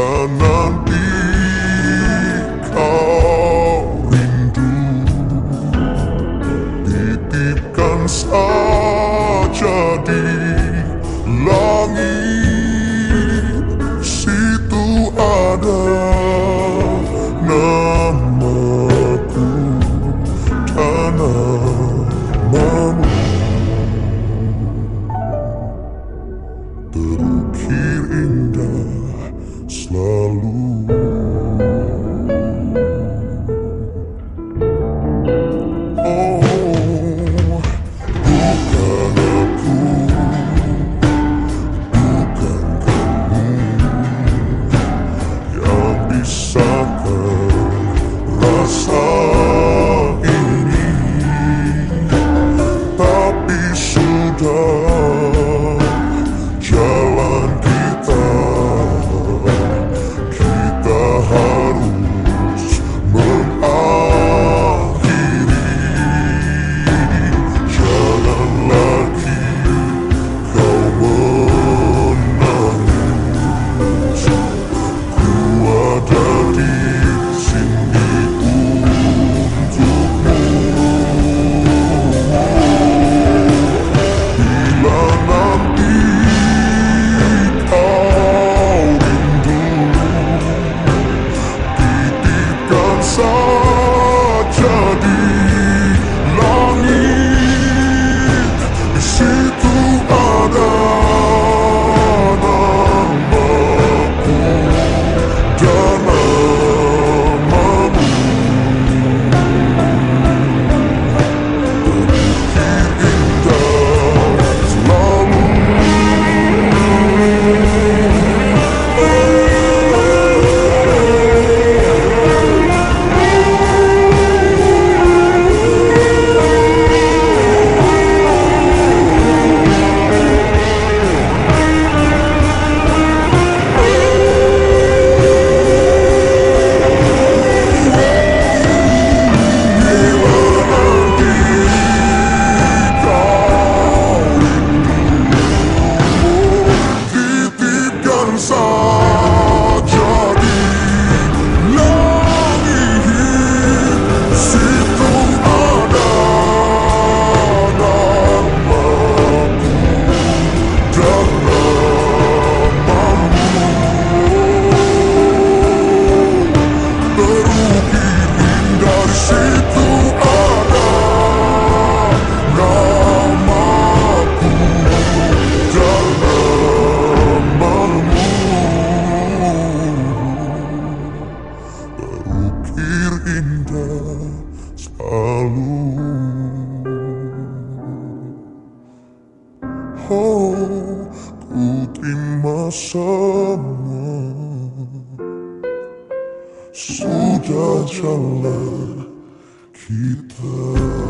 nanti kau rindu, titipkan saja di langit, situ ada namaku dan namamu. Terukir indah selalu. Oh, bukan aku, bukan kamu yang bisakan rasa ini, tapi sudah jalan kita harus mengakhiri. Jangan lagi kau menangis, ku ada di sini untukmu. Bila nanti saja di langit, di situ ada namaku dan namamu. Terukir indah selalu. Saja di langit, situ ada namaku dan namamu. Terukir indah, di situ ada namaku dan namamu. Terukir indah selalu. Oh, ku terima semua, sudah jalan kita.